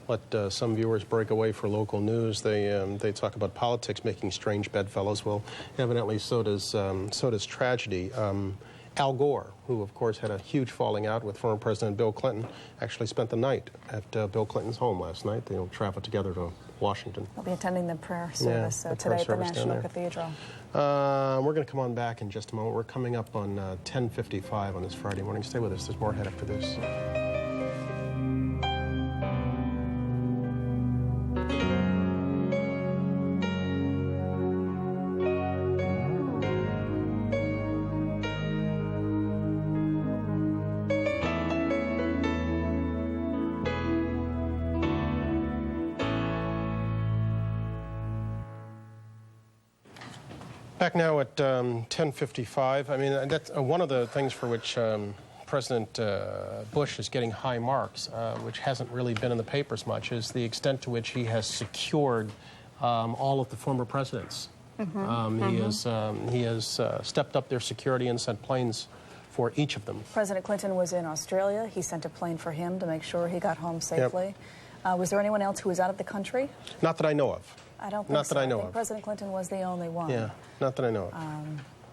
let some viewers break away for local news. They talk about politics making strange bedfellows. Well, evidently so does tragedy. Al Gore, who of course had a huge falling out with former President Bill Clinton, actually spent the night at Bill Clinton's home last night. They traveled together to Washington. They'll be attending the prayer service today at the National Cathedral. We're going to come on back in just a moment. We're coming up on 10:55 on this Friday morning. Stay with us. There's more ahead after this. Back now at 10:55. I mean, that's one of the things for which President Bush is getting high marks, which hasn't really been in the papers much, is the extent to which he has secured all of the former presidents. He has stepped up their security and sent planes for each of them. President Clinton was in Australia. He sent a plane for him to make sure he got home safely. Yep. Was there anyone else who was out of the country? Not that I know of. I don't think not so. that I know think of. President Clinton was the only one. Yeah, not that I know of.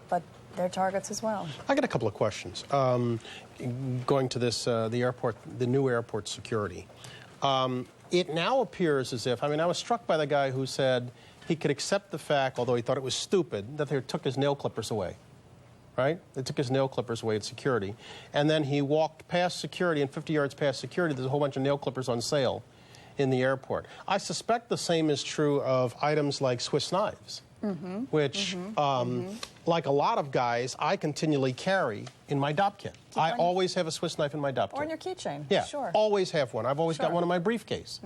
But they're targets as well. I got a couple of questions. Going to this, the airport, the new airport security. It now appears as if, I mean, I was struck by the guy who said he could accept the fact, although he thought it was stupid, that they took his nail clippers away. Right? They took his nail clippers away at security. And then he walked past security, and 50 yards past security, there's a whole bunch of nail clippers on sale in the airport. I suspect the same is true of items like Swiss knives, which, like a lot of guys, I continually carry in my DOP kit. I always have a Swiss knife in my DOP kit. Or in your keychain. Yeah, sure. Always have one. I've always got one in my briefcase.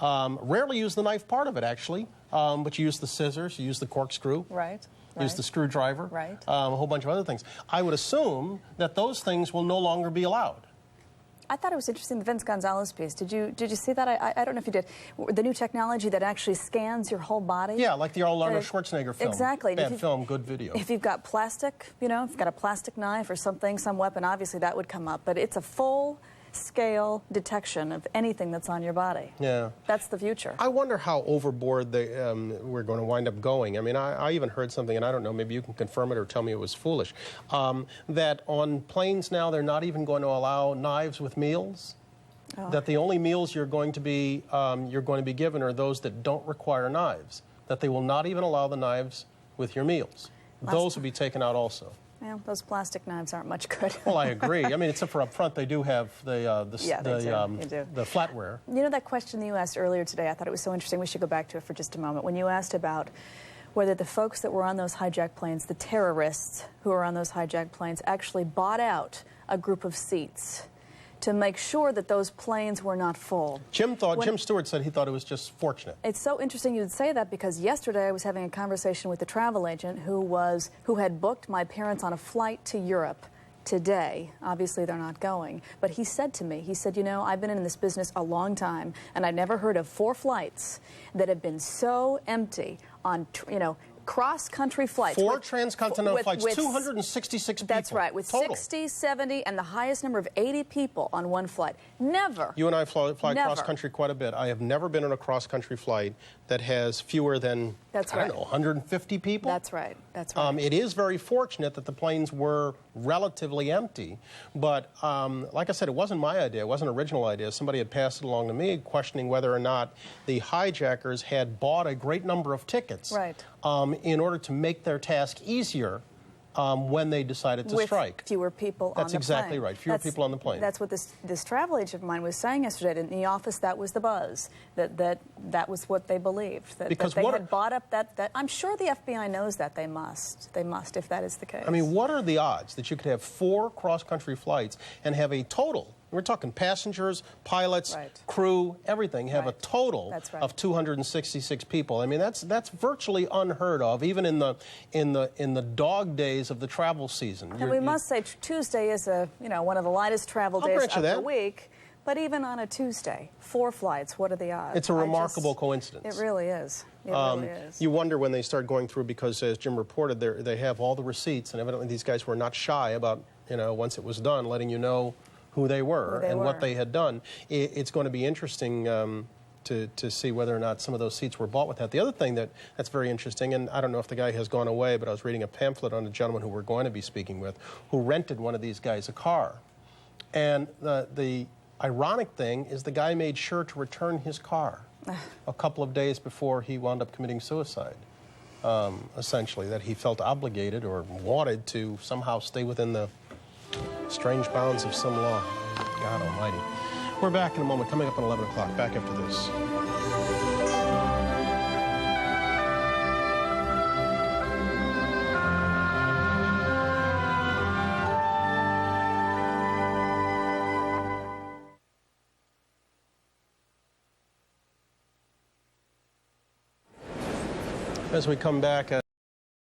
Rarely use the knife part of it, actually, but you use the scissors, you use the corkscrew. Right. Use the screwdriver. Right. A whole bunch of other things. I would assume that those things will no longer be allowed. I thought it was interesting, the Vince Gonzalez piece. Did you see that? I don't know if you did. The new technology that actually scans your whole body. Yeah, like the Arnold Schwarzenegger film. Exactly. Bad film, good video. If you've got plastic, if you've got a plastic knife or something, some weapon, obviously that would come up. But it's a full-scale detection of anything that's on your body. Yeah. That's the future. I wonder how overboard we're going to wind up going. I mean, I even heard something, and I don't know, maybe you can confirm it or tell me it was foolish, that on planes now they're not even going to allow knives with meals. Oh. That the only meals you're going to be given are those that don't require knives. That they will not even allow the knives with your meals. Those will be taken out also. Well, those plastic knives aren't much good. Well, I agree. I mean, except for up front, they do have the flatware. You know that question you asked earlier today? I thought it was so interesting. We should go back to it for just a moment. When you asked about whether the folks that were on those hijacked planes, the terrorists who were on those hijacked planes, actually bought out a group of seats to make sure that those planes were not full. Jim Stewart said he thought it was just fortunate. It's so interesting you'd say that, because yesterday I was having a conversation with a travel agent who had booked my parents on a flight to Europe today. Obviously, they're not going. But he said to me, he said, you know, I've been in this business a long time, and I never heard of 4 flights that have been so empty on, you know, cross-country flights. 4 transcontinental flights, 266 people. That's right, with total. 60, 70, and the highest number of 80 people on one flight. Never. You and I fly cross-country quite a bit. I have never been on a cross-country flight that has fewer than, I don't know, 150 people? That's right. That's right. It is very fortunate that the planes were relatively empty, but like I said, it wasn't my idea. It wasn't an original idea. Somebody had passed it along to me, questioning whether or not the hijackers had bought a great number of tickets in order to make their task easier when they decided to strike. Fewer people on the plane. That's exactly right. Fewer people on the plane. That's what this travel agent of mine was saying yesterday. In the office, that was the buzz. That was what they believed. That they had bought up that. I'm sure the FBI knows that. They must. They must, if that is the case. I mean, what are the odds that you could have 4 cross-country flights and have a total? We're talking passengers, pilots, crew, everything. Have a total of 266 people. I mean, that's virtually unheard of, even in the dog days of the travel season. And we must say Tuesday is one of the lightest travel days of the week. But even on a Tuesday, 4 flights. What are the odds? It's a remarkable coincidence. It really is. It really is. You wonder when they start going through, because as Jim reported, they have all the receipts, and evidently these guys were not shy about, once it was done, letting you know who they were and what they had done. It's going to be interesting to see whether or not some of those seats were bought with that. The other thing that's very interesting, and I don't know if the guy has gone away, but I was reading a pamphlet on a gentleman who we're going to be speaking with, who rented one of these guys a car. And the ironic thing is the guy made sure to return his car a couple of days before he wound up committing suicide. Essentially, that he felt obligated or wanted to somehow stay within the strange bounds of some law. God almighty. We're back in a moment, coming up at 11 o'clock. Back after this. As we come back,